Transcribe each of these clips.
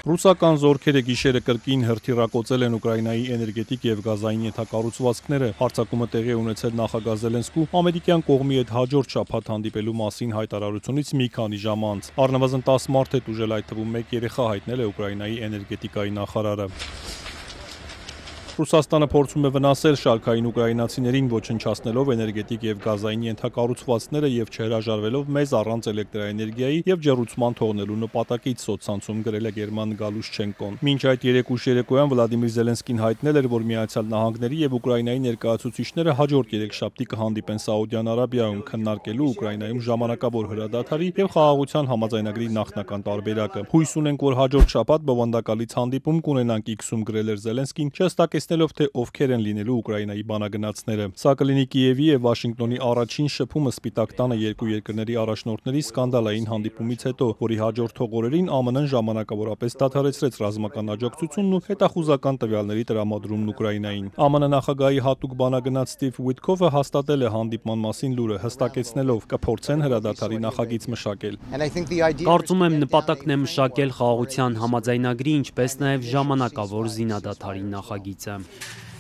Ռուսական զորքերը գիշերը կրկին հրթիռակոծել են Ուկրաինայի էներգետիկ եւ գազային ենթակառուցվածքները։ Հարձակումը տեղի ունեցել նախագահ Զելենսկու ամերիկյան կողմի հետ հաջորդ շաբաթ հանդիպելու մասին հայտարարությունից մի քանի ժամ անց։ Առնվազն 10 մարդ է տուժել, այդ թվում 1 երեխա, հայտնել է Ուկրաինայի էներգետիկայի նախարարը։ Ռուսաստանը փորձում է վնասել շարքային ուկրաինացիներին, ոչնչացնելով էներգետիկ եւ գազային ենթակառուցվածքները եւ չհրաժարվելով մեզ առանց էլեկտրաէներգիայի եւ ջեռուցման թողնելու նպատակից, սոցցանցում գրել է Գերման Գալուշչենկոն։ Մինչ այդ երեկ ուշ երեկոյան Վլադիմիր Զելենսկին հայտնել էր, որ Միացյալ Նահանգների եւ Ուկրաինայի ներկայացուցիչները հաջորդ երեքշաբթի կհանդիպեն Սաուդյան Արաբիայում, քննարկելու Ուկրաինայում ժամանակավոր հրադադարի եւ խաղաղության համաձայնագրի նախնական տարբերակը։ Հույս ունենք, որ հաջորդ շաբաթ բովանդակալից հանդիպում կունենանք, X-ում գրել էր Զելենսկին, չհստակեցնելով թե ովքեր են լինելու Ուկրաինայի բանագնացները։ Սա կլինի Կիևի եւ Վաշինգտոնի առաջին շփումը Սպիտակ տանը երկու երկրների առաջնորդների սկանդալային հանդիպումից հետո, որի հաջորդող օրերին ԱՄՆ-ն ժամանակավորապես դադարեցրեց ռազմական աջակցությունն ու հետախուզական տվյալների տրամադրումն Ուկրաինային։ ԱՄՆ նախագահի հատուկ բանագնաց Ստիվ Ուիթքոֆը հաստատել է հանդիպման մասին լուրը, հստակեցնելով կփորձեն հրադադարի նախագիծ մշակել։ Կարծում եմ նպատակն է մշակել խաղաղության համաձայնագրի, ինչպես նաև ժամանակավոր զինադադարի նախագիծը։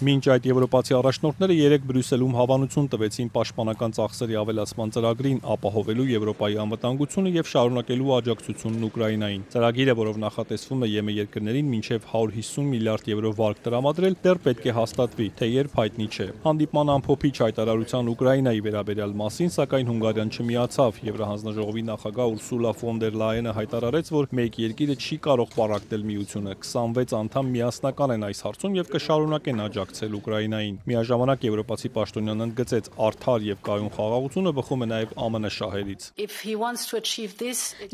Մինչ այդ եվրոպացի առաջնորդները երեկ Բրյուսելում հավանություն տվեցին պաշտպանական ծախսերի ավելացման ծրագրին, ապահովելու Եվրոպայի անվտանգությունը եւ շարունակելու աջակցությունն Ուկրաինային։ Ծրագիրը, որով նախատեսվում է ԵՄ երկրներին մինչև 150 միլիարդ եվրո վարկ տրամադրել, դեռ պետք է հաստատվի, թե երբ հայտնի չէ։ Հանդիպման ամփոփիչ հայտարարության Ուկրաինայի վերաբերյալ մասին, սակայն Հունգարիան չմիացավ։ Եվրահանձնաժողովի նախագահ Ուրսուլա ֆոն դեր Լայենը հայտարարեց, որ մեկ երկիրը չի կարող պառակտել միությունը։ 26 անդամ միասնական են այս հարցում եւ կշարունակեն աջակցել Ուկրաինային։ Միաժամանակ եվրոպացի պաշտոնյան ընդգծեց, արդար եւ կայուն խաղաղությունը բխում է նաեւ ԱՄՆ շահերից։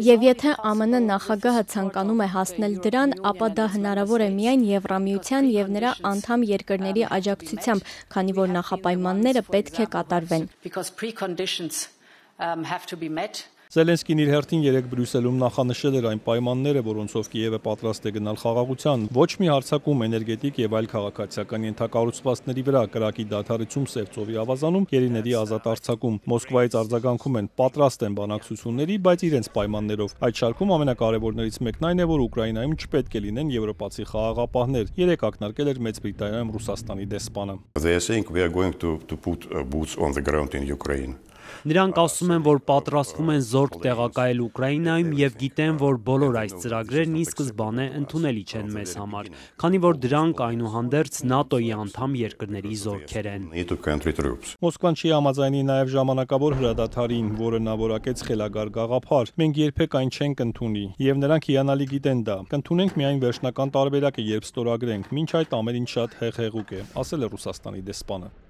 Եվ եթե ԱՄՆ նախագահը ցանկանում է հասնել դրան, ապա դա հնարավոր է միայն Եվրամիության եւ նրա անդամ երկրների աջակցությամբ, քանի որ նախապայմանները պետք է կատարվեն։ Զելենսկին իր հերթին երեկ Բրյուսելում նախանշել էր այն պայմանները, որոնցով Կիևը պատրաստ է գնալ խաղաղության, ոչ մի հարձակում էներգետիկ եւ այլ քաղաքացիական ենթակառուցվածքների վրա, կրակի դադարեցում, Սև ծովի ավազանում, գերիների ազատ արձակում։ Մոսկվայից արձագանքում են, պատրաստ են բանակցությունների, բայց իրենց պայմաններով։ Այդ շարքում ամենակարևորներից մեկն այն է, որ Ուկրաինայում չպետք է լինեն եվրոպացի խաղաղապահներ։ Երեկ ակնարկել էր Մեծ Բրիտանիայում Ռուսաստանի դեսպանը։ Նրանք ասում են, որ պատրաստվում են զորք տեղակայել Ուկրաինայում եւ գիտեն, որ բոլոր այս ծրագրերն ի սկզբանե ընդունելի չեն մեզ համար, քանի որ դրանք այնուհանդերձ ՆԱՏՕ-ի անդամ երկրների զորքեր են։ Մոսկվան չի համաձայնի նաեւ ժամանակավոր հրադադարին, որը նա որակեց խելագար գաղափար։ Մենք երբեք այն չենք ընդունի, եւ նրանք հիանալի գիտեն դա։ Կընդունենք միայն վերջնական տարբերակը, երբ ստորագրենք։ Մինչ այդ ամեն ինչ շատ հեղեղուկ է, ասել է Ռուսաստանի դեսպանը։